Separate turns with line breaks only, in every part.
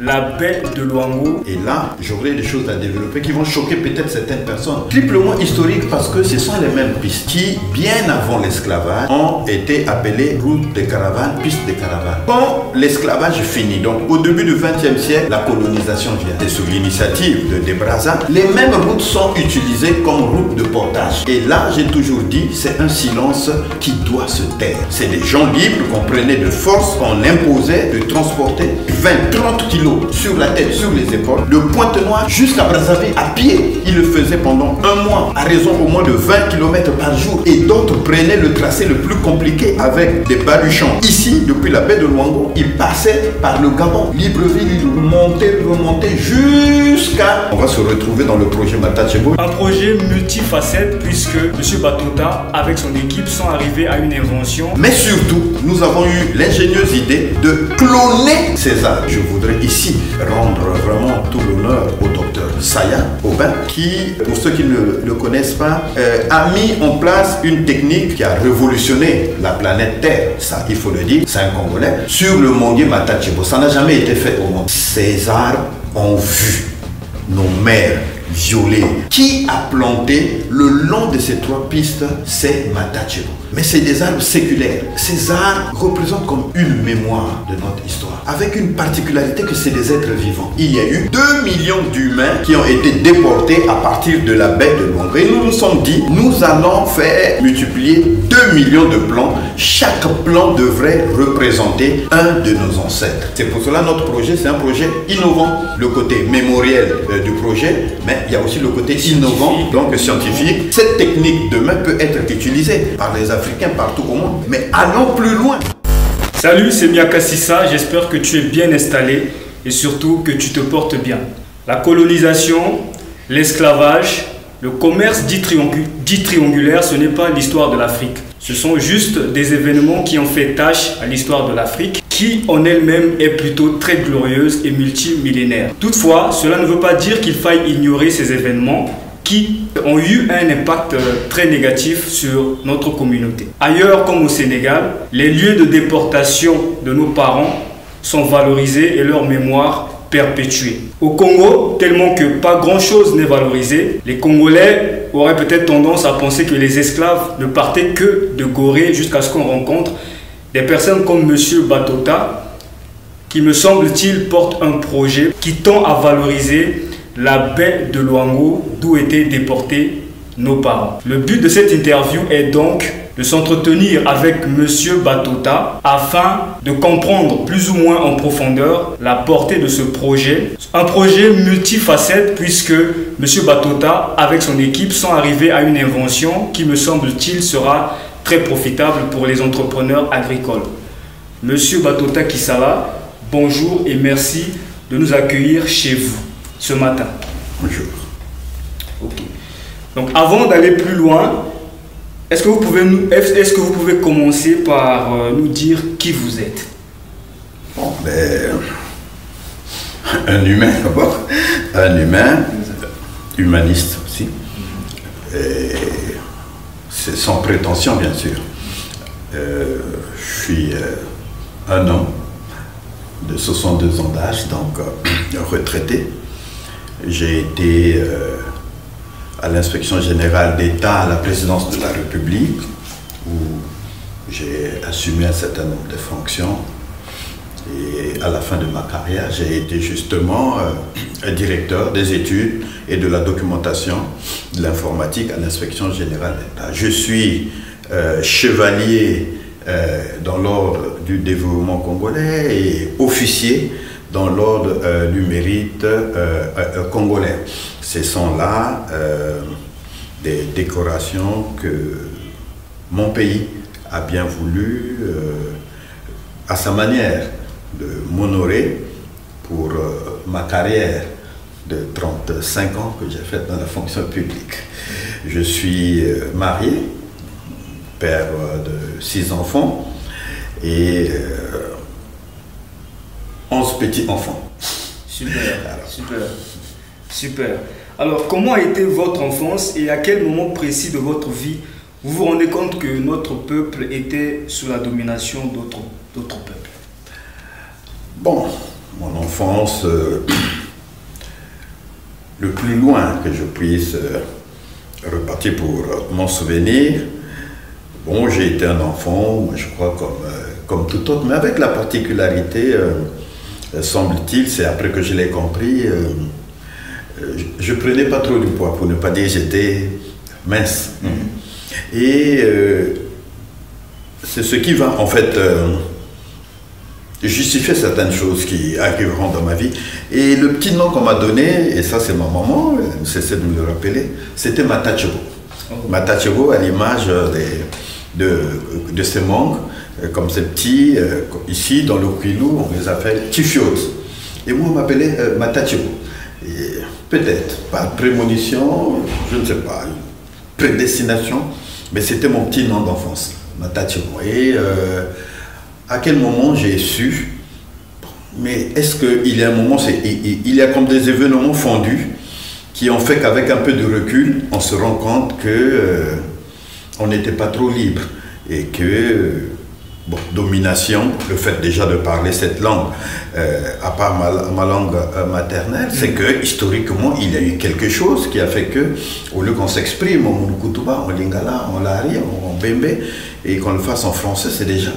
La baie de Luango.
Et là, j'aurai des choses à développer qui vont choquer peut-être certaines personnes. Triplement historique parce que ce sont les mêmes pistes qui, bien avant l'esclavage, ont été appelées routes de caravane, pistes de caravane. Quand l'esclavage finit, donc au début du XXe siècle, la colonisation vient. C'est sur l'initiative de Brazza. Les mêmes routes sont utilisées comme routes de portage. Et là, j'ai toujours dit, c'est un silence qui doit se taire. C'est des gens libres qu'on prenait de force, qu'on imposait de transporter 20-30 kilos sur la tête, sur les épaules, de Pointe-Noire jusqu'à Brazzaville à pied. Ils le faisaient pendant un mois, à raison au moins de 20 km par jour. Et d'autres prenaient le tracé le plus compliqué avec des baluchons. Ici, depuis la baie de Luango, ils passaient par le Gabon, Libreville, ils remontaient jusqu'à... On va se retrouver dans le projet Matachebo.
Un projet multifacette puisque M. Batota, avec son équipe, sont arrivés à une invention.
Mais surtout, nous avons eu l'ingénieuse idée de cloner César. Je voudrais ici rendre vraiment tout l'honneur au docteur Saya Aubin qui, pour ceux qui ne le connaissent pas, a mis en place une technique qui a révolutionné la planète Terre, ça il faut le dire, c'est un Congolais, sur le Mondier Matachebo. Ça n'a jamais été fait au monde. Ces arbres ont vu nos mères violées. Qui a planté le long de ces trois pistes? C'est Matachebo. Mais c'est des arbres séculaires. Ces arbres représentent comme une mémoire de notre histoire, avec une particularité que c'est des êtres vivants. Il y a eu 2 millions d'humains qui ont été déportés à partir de la baie de Luango. Et nous nous sommes dit, nous allons faire multiplier 2 millions de plants. Chaque plant devrait représenter un de nos ancêtres. C'est pour cela notre projet, c'est un projet innovant. Le côté mémoriel du projet, mais il y a aussi le côté innovant, donc scientifique. Cette technique demain peut être utilisée par les Africains partout au monde. Mais allons plus loin.
Salut, c'est Miaka Sissa, j'espère que tu es bien installé et surtout que tu te portes bien. La colonisation, l'esclavage, le commerce dit triangulaire, ce n'est pas l'histoire de l'Afrique. Ce sont juste des événements qui ont fait tâche à l'histoire de l'Afrique, qui en elle-même est plutôt très glorieuse et multimillénaire. Toutefois, cela ne veut pas dire qu'il faille ignorer ces événements qui ont eu un impact très négatif sur notre communauté. Ailleurs comme au Sénégal, les lieux de déportation de nos parents sont valorisés et leur mémoire perpétuée. Au Congo, tellement que pas grand-chose n'est valorisé, les Congolais auraient peut-être tendance à penser que les esclaves ne partaient que de Gorée jusqu'à ce qu'on rencontre des personnes comme M. Batota, qui me semble-t-il porte un projet qui tend à valoriser la baie de Luango, d'où étaient déportés nos parents. Le but de cette interview est donc de s'entretenir avec M. Batota afin de comprendre plus ou moins en profondeur la portée de ce projet. Un projet multifacette puisque M. Batota, avec son équipe, sont arrivés à une invention qui, me semble-t-il, sera très profitable pour les entrepreneurs agricoles. M. Batota Kisala, bonjour et merci de nous accueillir chez vous ce matin.
Bonjour.
Ok. Donc avant d'aller plus loin, est-ce que vous pouvez commencer par nous dire qui vous êtes?
Bon, ben, un humain d'abord, un humain, humaniste aussi, et c'est sans prétention bien sûr. Je suis un homme de 62 ans d'âge, donc retraité. J'ai été à l'inspection générale d'État à la présidence de la République, où j'ai assumé un certain nombre de fonctions. Et à la fin de ma carrière, j'ai été justement un directeur des études et de la documentation de l'informatique à l'inspection générale d'État. Je suis chevalier dans l'ordre du développement congolais et officier dans l'ordre du mérite congolais. Ce sont là des décorations que mon pays a bien voulu, à sa manière, de m'honorer pour ma carrière de 35 ans que j'ai faite dans la fonction publique. Je suis marié, père de 6 enfants et 11 petits-enfants.
Super, super, super. Alors, comment a été votre enfance et à quel moment précis de votre vie vous vous rendez compte que notre peuple était sous la domination d'autres peuples?
Bon, mon enfance, le plus loin que je puisse repartir pour m'en souvenir. Bon, j'ai été un enfant, je crois, comme tout autre, mais avec la particularité, semble-t-il, c'est après que je l'ai compris, je ne prenais pas trop du poids, pour ne pas dire j'étais mince. Et c'est ce qui va, en fait, justifier certaines choses qui arriveront dans ma vie. Et le petit nom qu'on m'a donné, et ça c'est ma maman, elle ne cessait de me le rappeler, c'était Matachebo. Matachebo à l'image de ces mangues, comme ces petits, ici dans le Kwilu, on les appelle Tifiotes. Et moi on m'appelait Matachebo. Peut-être, par prémonition, je ne sais pas, une prédestination, mais c'était mon petit nom d'enfance, Matachebo. Et à quel moment j'ai su, mais est-ce qu'il y a un moment, il y a comme des événements fondus qui ont fait qu'avec un peu de recul, on se rend compte que on n'était pas trop libre et que, bon, domination, le fait déjà de parler cette langue, à part ma langue maternelle, c'est que historiquement, il y a eu quelque chose qui a fait que, au lieu qu'on s'exprime en Mulukutuba, en Lingala, en Lari, en Bembe, et qu'on le fasse en français, c'est déjà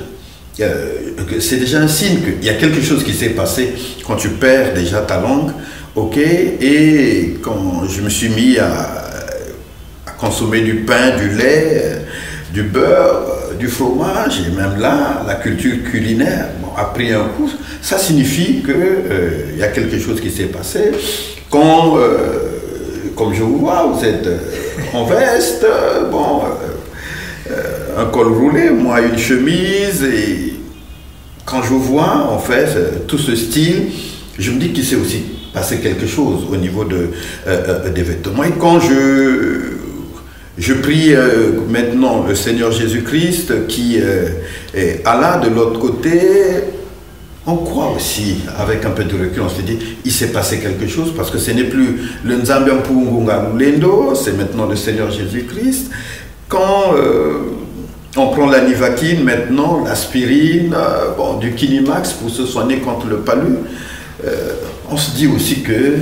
un signe qu'il y a quelque chose qui s'est passé quand tu perds déjà ta langue, ok. Et quand je me suis mis à consommer du pain, du lait, du beurre, du fromage, et même là, la culture culinaire a pris un coup, ça signifie qu'il y a quelque chose qui s'est passé. Quand, comme je vous vois, vous êtes en veste, bon, un col roulé, moi une chemise, et quand je vois en fait tout ce style, je me dis qu'il s'est aussi passé quelque chose au niveau des vêtements. Et quand je prie maintenant le Seigneur Jésus-Christ qui est Allah de l'autre côté, on croit aussi, avec un peu de recul, on se dit, il s'est passé quelque chose parce que ce n'est plus le Nzambian Pungunga Lendo, c'est maintenant le Seigneur Jésus-Christ. Quand on prend la nivaquine maintenant, l'aspirine, bon, du Kinimax pour se soigner contre le palu, on se dit aussi que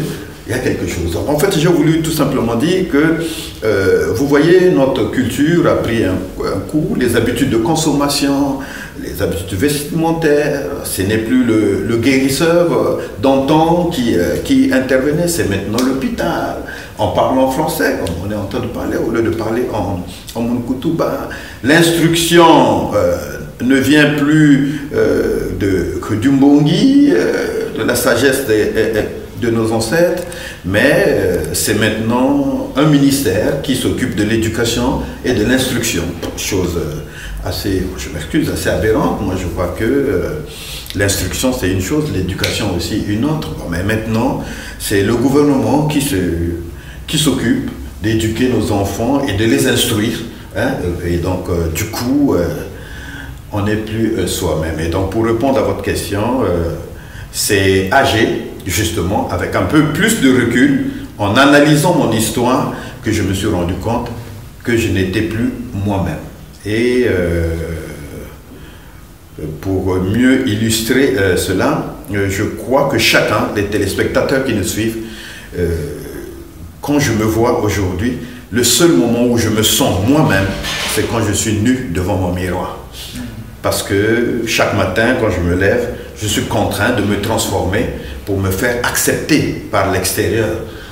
il y a quelque chose. En fait, j'ai voulu tout simplement dire que, vous voyez, notre culture a pris un coup, les habitudes de consommation, les habitudes vestimentaires, ce n'est plus le guérisseur d'antan qui intervenait, c'est maintenant l'hôpital. En parlant français, comme on est en train de parler, au lieu de parler en Mulukutuba. L'instruction ne vient plus que du Mbongi, de la sagesse de nos ancêtres, mais c'est maintenant un ministère qui s'occupe de l'éducation et de l'instruction. Chose assez, je m'excuse, assez aberrante. Moi, je crois que l'instruction, c'est une chose, l'éducation aussi une autre. Bon, mais maintenant, c'est le gouvernement qui s'occupe d'éduquer nos enfants et de les instruire. Hein? Et donc, du coup, on n'est plus soi-même. Et donc, pour répondre à votre question, c'est âgé, justement, avec un peu plus de recul, en analysant mon histoire, que je me suis rendu compte que je n'étais plus moi-même. Et pour mieux illustrer cela, je crois que chacun des téléspectateurs qui nous suivent, quand je me vois aujourd'hui, le seul moment où je me sens moi-même, c'est quand je suis nu devant mon miroir. Parce que chaque matin, quand je me lève, je suis contraint de me transformer pour me faire accepter par l'extérieur.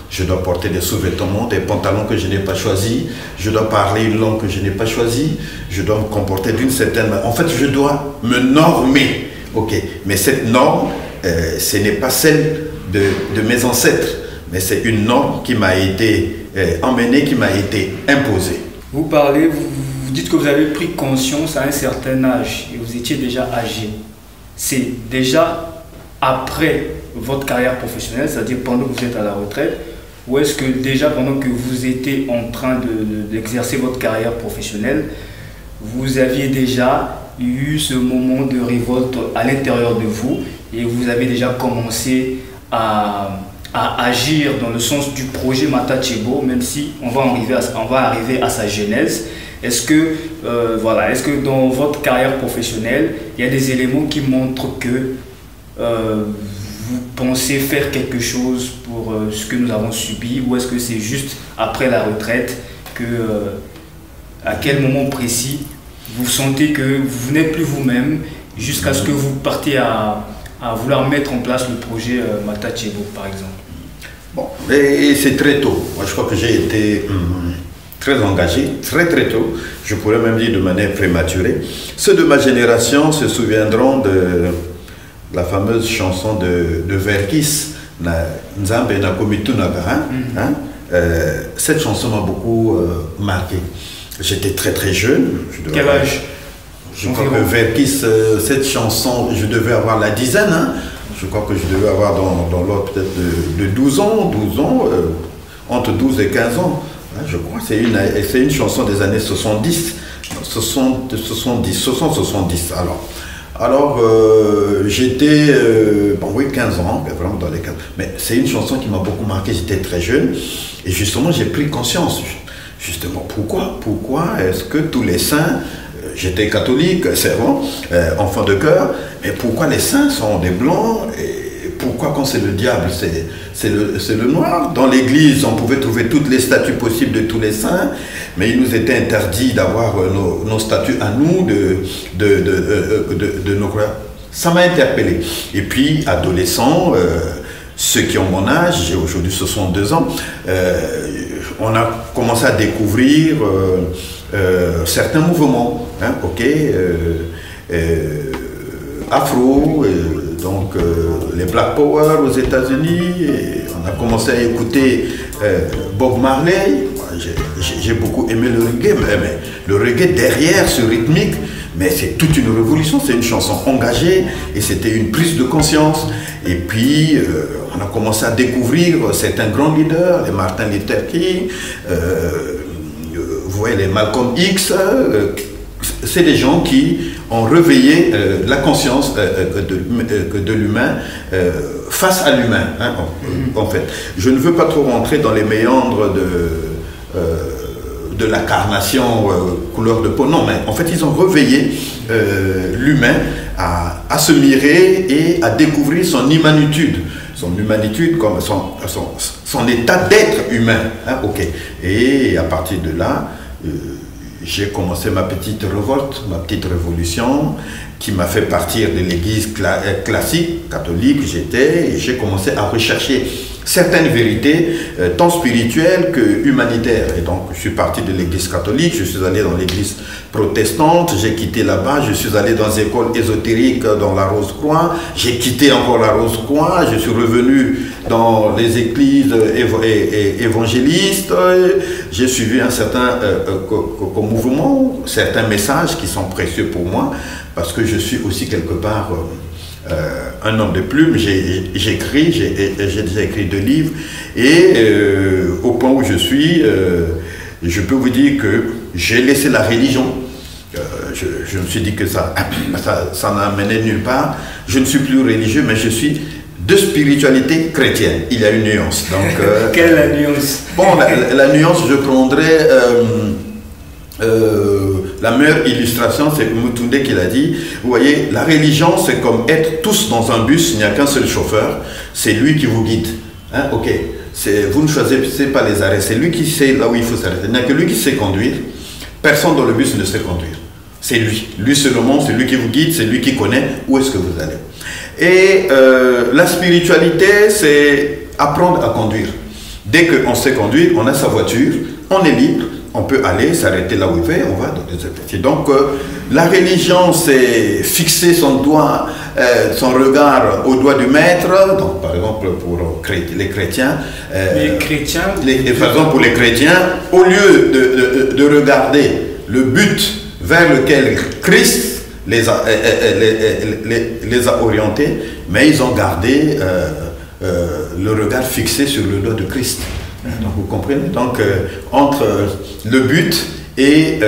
Je dois porter des sous-vêtements, des pantalons que je n'ai pas choisis, je dois parler une langue que je n'ai pas choisie, je dois me comporter d'une certaine manière. En fait, je dois me normer. Ok, mais cette norme, ce n'est pas celle de mes ancêtres, mais c'est une norme qui m'a été emmenée, qui m'a été imposée.
Vous parlez, vous dites que vous avez pris conscience à un certain âge et vous étiez déjà âgé. C'est déjà après votre carrière professionnelle, c'est-à-dire pendant que vous êtes à la retraite, ou est-ce que déjà pendant que vous étiez en train d'exercer votre carrière professionnelle, vous aviez déjà eu ce moment de révolte à l'intérieur de vous et vous avez déjà commencé à agir dans le sens du projet Matachebo, même si on va arriver à sa genèse. Est-ce que, est-ce que dans votre carrière professionnelle, il y a des éléments qui montrent que vous pensez faire quelque chose pour ce que nous avons subi, ou est-ce que c'est juste après la retraite que, à quel moment précis, vous sentez que vous n'êtes plus vous-même jusqu'à ce que vous partiez à vouloir mettre en place le projet Matachebo, par exemple?
Bon, et c'est très tôt. Moi, je crois que j'ai été très engagé, très tôt. Je pourrais même dire de manière prématurée. Ceux de ma génération se souviendront de la fameuse chanson de Verkis, Nzambe Nakomitunaga. Cette chanson m'a beaucoup marqué. J'étais très jeune.
Quel âge?
Je crois que Verkis, cette chanson, je devais avoir la dizaine. Je crois que je devais avoir dans l'ordre peut-être de 12 ans, entre 12 et 15 ans. Je crois que c'est une chanson des années 70. 70. Alors j'étais, oui, 15 ans, vraiment dans les 15. Mais c'est une chanson qui m'a beaucoup marqué, j'étais très jeune. Et justement, j'ai pris conscience. Justement, pourquoi est-ce que tous les saints, j'étais catholique, c'est bon, enfant de cœur, mais pourquoi les saints sont des blancs, et pourquoi quand c'est le diable, c'est le noir? Dans l'église, on pouvait trouver toutes les statues possibles de tous les saints, mais il nous était interdit d'avoir nos statues à nous, de nos croyances. Ça m'a interpellé. Et puis, adolescent, ceux qui ont mon âge, j'ai aujourd'hui 62 ans, on a commencé à découvrir certains mouvements, afro, donc les Black Power aux États-Unis. On a commencé à écouter Bob Marley. J'ai beaucoup aimé le reggae, mais le reggae derrière ce rythmique, mais c'est toute une révolution, c'est une chanson engagée et c'était une prise de conscience. Et puis on a commencé à découvrir certains grands leaders, les Martin Luther King, vous voyez les Malcolm X, c'est des gens qui ont réveillé la conscience de l'humain face à l'humain, en fait. Je ne veux pas trop rentrer dans les méandres de la carnation couleur de peau, non, mais en fait ils ont réveillé l'humain à se mirer et à découvrir son humanitude comme son état d'être humain, et à partir de là j'ai commencé ma petite révolte, ma petite révolution qui m'a fait partir de l'église classique, catholique j'étais, et j'ai commencé à rechercher certaines vérités, tant spirituelles que humanitaires. Et donc, je suis parti de l'église catholique, je suis allé dans l'église protestante, j'ai quitté là-bas, je suis allé dans les écoles ésotériques dans la Rose-Croix, j'ai quitté encore la Rose-Croix, je suis revenu dans les églises évangélistes, j'ai suivi un certain mouvement, certains messages qui sont précieux pour moi, parce que je suis aussi quelque part un homme de plume. J'ai déjà écrit 2 livres, et au point où je suis, je peux vous dire que j'ai laissé la religion. Je me suis dit que ça n'a mené nulle part. Je ne suis plus religieux, mais je suis de spiritualité chrétienne. Il y a une nuance. Donc,
quelle est la nuance?
Bon, la nuance, je prendrais la meilleure illustration, c'est Mutunde qui l'a dit. Vous voyez, la religion, c'est comme être tous dans un bus, il n'y a qu'un seul chauffeur, c'est lui qui vous guide. Vous ne choisissez pas les arrêts, c'est lui qui sait là où il faut s'arrêter. Il n'y a que lui qui sait conduire. Personne dans le bus ne sait conduire. C'est lui. Lui seulement, c'est lui qui vous guide, c'est lui qui connaît où est-ce que vous allez. Et la spiritualité, c'est apprendre à conduire. Dès qu'on sait conduire, on a sa voiture, on est libre, on peut aller s'arrêter là où il veut, on va dans des autres. Donc la religion, c'est fixer son doigt, son regard au doigt du maître. Donc par exemple pour les chrétiens, par exemple pour les chrétiens, au lieu de regarder le but vers lequel Christ les a orientés, mais ils ont gardé le regard fixé sur le doigt de Christ. Donc vous comprenez, donc entre le but et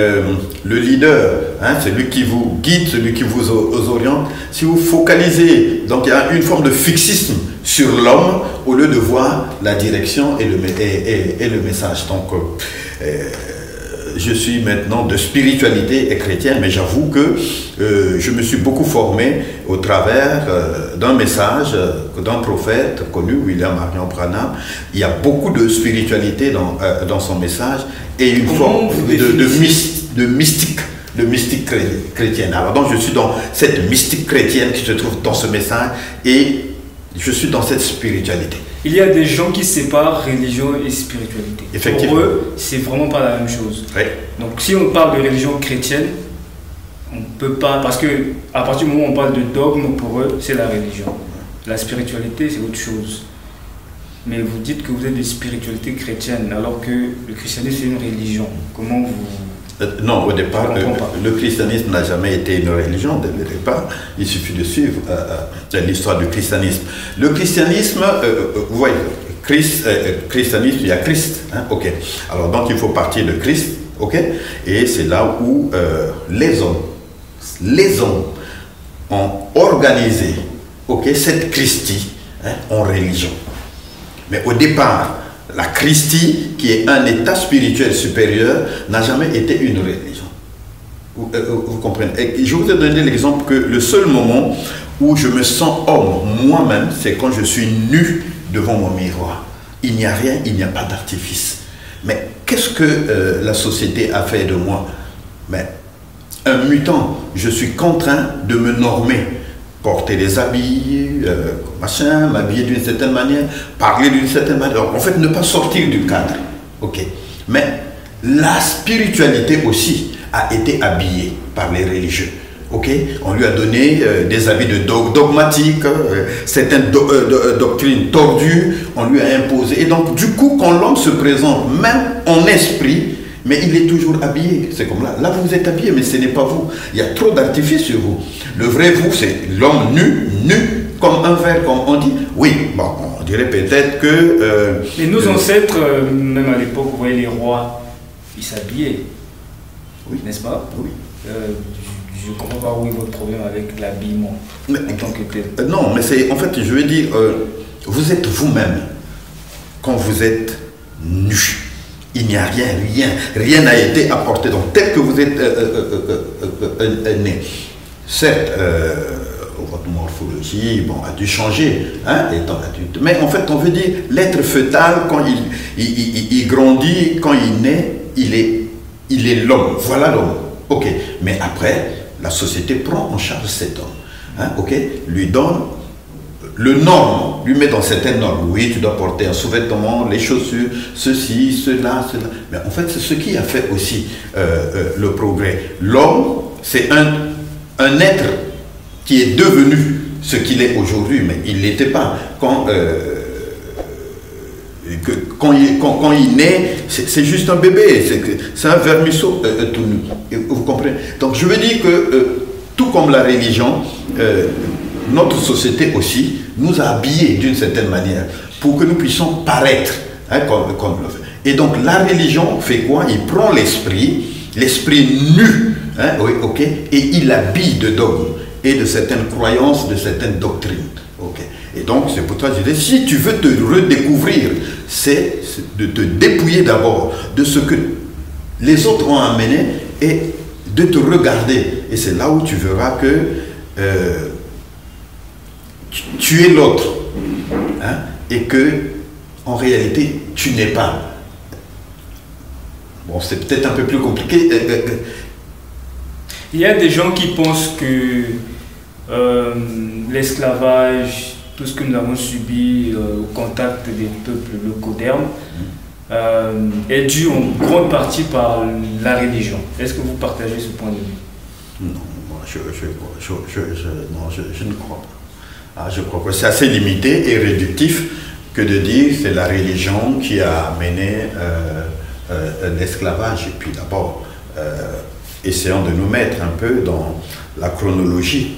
le leader, celui qui vous guide, celui qui vous oriente, si vous focalisez, donc il y a une forme de fixisme sur l'homme au lieu de voir la direction et le message. Donc je suis maintenant de spiritualité et chrétienne, mais j'avoue que je me suis beaucoup formé au travers d'un message d'un prophète connu, William Marion Branham. Il y a beaucoup de spiritualité dans son message et une forme de mystique chrétienne. Alors donc je suis dans cette mystique chrétienne qui se trouve dans ce message et je suis dans cette spiritualité.
Il y a des gens qui séparent religion et spiritualité.
Effectivement.
Pour eux, c'est vraiment pas la même chose.
Oui.
Donc si on parle de religion chrétienne, on ne peut pas, parce que à partir du moment où on parle de dogme, pour eux, c'est la religion. La spiritualité, c'est autre chose. Mais vous dites que vous êtes de spiritualité chrétienne, alors que le christianisme, c'est une religion. Comment vous...
Non, au départ, le christianisme n'a jamais été une religion dès le départ. Il suffit de suivre l'histoire du christianisme. Le christianisme, vous voyez, christianisme, il y a Christ. Hein, ok. Alors donc il faut partir de Christ, ok. Et c'est là où les hommes ont organisé, ok, cette Christie en religion. Mais au départ, la Christie, qui est un état spirituel supérieur, n'a jamais été une religion. Vous comprenez? Et je vous ai donné l'exemple que le seul moment où je me sens homme moi-même, c'est quand je suis nu devant mon miroir. Il n'y a rien, il n'y a pas d'artifice. Mais qu'est-ce que la société a fait de moi? Mais un mutant, je suis contraint de me normer. Porter des habits, machin, m'habiller d'une certaine manière, parler d'une certaine manière. En fait, ne pas sortir du cadre. Ok. Mais la spiritualité aussi a été habillée par les religieux. Ok. On lui a donné des habits de dogmatiques, certaines doctrines tordues, on lui a imposé. Et donc, du coup, quand l'homme se présente, même en esprit, mais il est toujours habillé. C'est comme là. Là, vous êtes habillé, mais ce n'est pas vous. Il y a trop d'artifices sur vous. Le vrai vous, c'est l'homme nu, comme un verre, comme on dit. Oui, bon, on dirait peut-être que...
Mais nos ancêtres, même à l'époque, vous voyez les rois, ils s'habillaient. Oui. N'est-ce pas?
Oui.
Je ne comprends pas où est votre problème avec l'habillement en tant que tel.
Non, mais c'est... En fait, je veux dire, vous êtes vous-même quand vous êtes nu. Il n'y a rien n'a été apporté. Donc, tel que vous êtes né, certes, votre morphologie a dû changer, hein, étant adulte. Mais en fait, on veut dire, l'être fœtal, quand il grandit, quand il naît, il est l'homme. Voilà l'homme. Ok. Mais après, la société prend en charge cet homme. Hein, ok. Lui donne le norme, lui met dans certaines normes. Oui, tu dois porter un sous-vêtement, les chaussures, ceci, cela. Mais en fait, c'est ce qui a fait aussi le progrès. L'homme, c'est un être qui est devenu ce qu'il est aujourd'hui, mais il ne l'était pas. Quand il naît, c'est juste un bébé, c'est un vermisseau tout nu. Vous comprenez? Donc je veux dire que, tout comme la religion, notre société aussi nous a habillés d'une certaine manière pour que nous puissions paraître, hein, comme le fait. Et donc la religion fait quoi? Il prend l'esprit nu, hein, oui, ok, et il l'habille de dogmes et de certaines croyances, de certaines doctrines. Okay. Et donc c'est pour toi que je dis, si tu veux te redécouvrir, c'est de te dépouiller d'abord de ce que les autres ont amené et de te regarder. Et c'est là où tu verras que tu es l'autre, hein, et que en réalité tu n'es pas. Bon, c'est peut-être un peu plus compliqué.
Il y a des gens qui pensent que l'esclavage, tout ce que nous avons subi au contact des peuples locaux d'Hermes, est dû en grande partie par la religion. Est-ce que vous partagez ce point de vue?
Non, moi, je ne crois pas. Ah, je crois que c'est assez limité et réductif que de dire que c'est la religion qui a amené l'esclavage. Et puis d'abord, essayons de nous mettre un peu dans la chronologie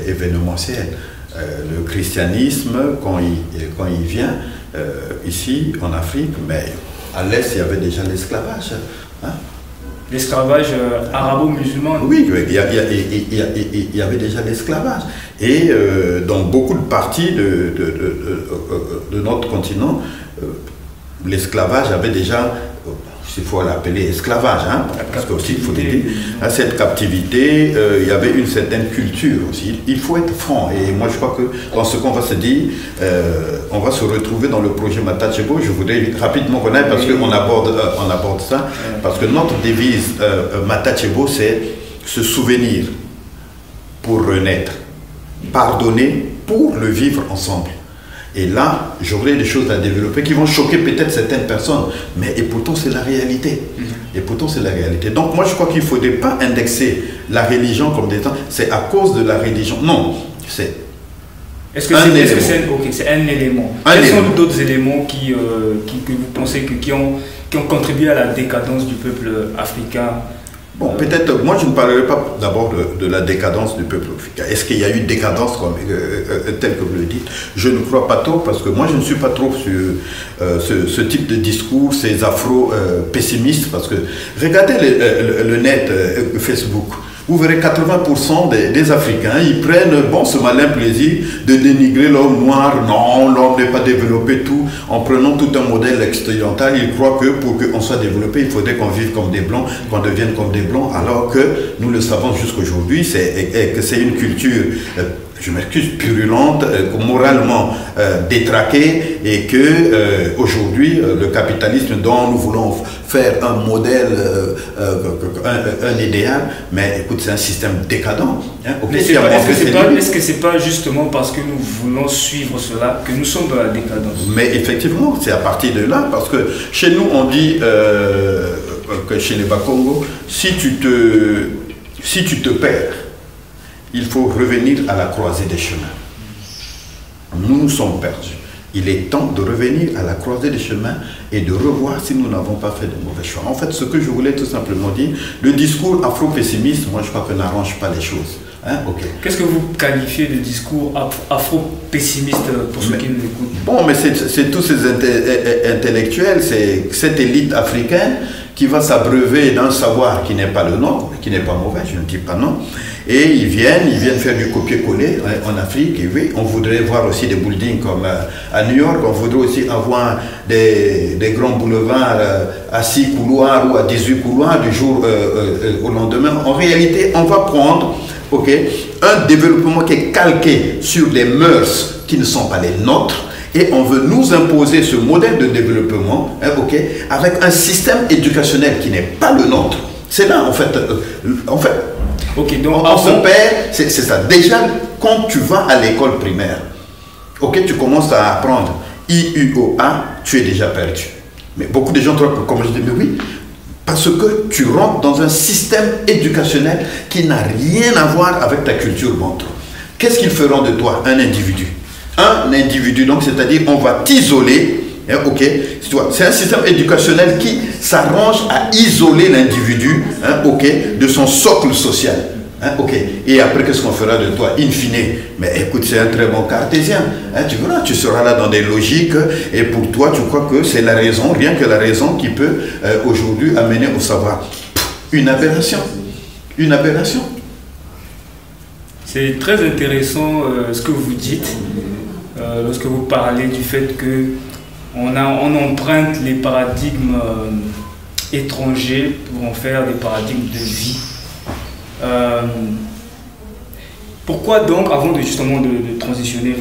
événementielle. Le christianisme, quand il vient ici en Afrique, mais à l'Est, il y avait déjà l'esclavage. Hein?
L'esclavage arabo-musulman?
Oui, il y avait déjà l'esclavage. Et dans beaucoup de parties de notre continent, l'esclavage avait déjà il faut l'appeler esclavage, hein, parce que aussi il faut dire, à cette captivité, il y avait une certaine culture aussi. Il faut être franc, et moi je crois que dans ce qu'on va se dire, on va se retrouver dans le projet Matachebo. Je voudrais rapidement connaître, parce qu'on aborde ça, parce que notre devise Matachebo, c'est se souvenir pour renaître, pardonner pour le vivre ensemble. Et là, j'aurai des choses à développer qui vont choquer peut-être certaines personnes, mais et pourtant c'est la réalité. Et pourtant c'est la réalité. Donc moi je crois qu'il ne faudrait pas indexer la religion comme des temps, c'est à cause de la religion. Non, c'est
c'est un élément. Quels sont d'autres éléments que vous pensez qui ont contribué à la décadence du peuple africain?
Bon, peut-être, moi je ne parlerai pas d'abord de la décadence du peuple africain. Est-ce qu'il y a eu décadence telle que vous le dites? Je ne crois pas trop, parce que moi je ne suis pas trop sur ce type de discours, ces afro-pessimistes, parce que regardez le net, Facebook. Vous verrez 80% des Africains, ils prennent ce malin plaisir de dénigrer l'homme noir. Non, l'homme n'est pas développé, tout. En prenant tout un modèle occidental, ils croient que pour qu'on soit développé, il faudrait qu'on vive comme des blancs, qu'on devienne comme des blancs, alors que nous le savons jusqu'aujourd'hui, que c'est une culture, je m'excuse, purulente, moralement détraquée, et que aujourd'hui le capitalisme dont nous voulons faire un modèle, un idéal, mais écoute, c'est un système décadent. Hein. Okay,
est-ce que c'est pas justement parce que nous voulons suivre cela que nous sommes dans la décadence?
Mais effectivement, c'est à partir de là, parce que chez nous on dit que chez les Bakongo, si tu te perds, il faut revenir à la croisée des chemins. Nous nous sommes perdus. Il est temps de revenir à la croisée des chemins et de revoir si nous n'avons pas fait de mauvais choix. En fait, ce que je voulais tout simplement dire, le discours afro-pessimiste, moi je crois que n'arrange pas les choses. Hein? Okay.
Qu'est-ce que vous qualifiez de discours afro-pessimiste pour ceux qui nous écoutent?
Bon, mais c'est tous ces intellectuels, c'est cette élite africaine qui va s'abreuver d'un savoir qui n'est pas le nôtre, qui n'est pas mauvais, je ne dis pas non. Et ils viennent faire du copier-coller en Afrique. Et oui, on voudrait voir aussi des buildings comme à New York, on voudrait aussi avoir des grands boulevards à 6 couloirs ou à 18 couloirs du jour au lendemain. En réalité, on va prendre un développement qui est calqué sur des mœurs qui ne sont pas les nôtres, et on veut nous imposer ce modèle de développement avec un système éducationnel qui n'est pas le nôtre. C'est là, en fait,
donc
on se perd, c'est ça. Déjà, quand tu vas à l'école primaire, tu commences à apprendre I-U-O-A, tu es déjà perdu. Mais beaucoup de gens, comme je dis, mais oui, parce que tu rentres dans un système éducationnel qui n'a rien à voir avec ta culture bantou. Qu'est-ce qu'ils feront de toi, un individu? Un individu, donc c'est-à-dire on va t'isoler. C'est un système éducationnel qui s'arrange à isoler l'individu de son socle social. Et après, qu'est-ce qu'on fera de toi, in fine? Mais écoute, c'est un très bon cartésien. Tu verras, tu seras là dans des logiques, et pour toi, tu crois que c'est la raison, rien que la raison qui peut aujourd'hui amener au savoir. Une aberration. Une aberration.
C'est très intéressant ce que vous dites, lorsque vous parlez du fait que on emprunte les paradigmes étrangers pour en faire des paradigmes de vie. Pourquoi donc, avant justement de transitionner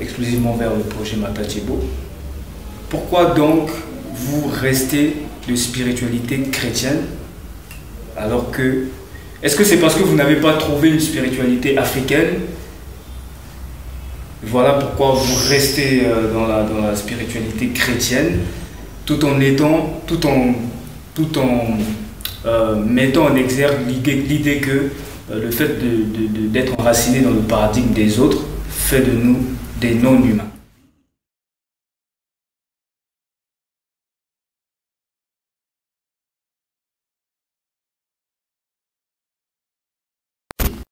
exclusivement vers le projet Matachebo, pourquoi donc vous restez de spiritualité chrétienne alors que... Est-ce que c'est parce que vous n'avez pas trouvé une spiritualité africaine? Voilà pourquoi vous restez dans la spiritualité chrétienne, tout en mettant en exergue l'idée que le fait d'être enraciné dans le paradigme des autres fait de nous des non-humains.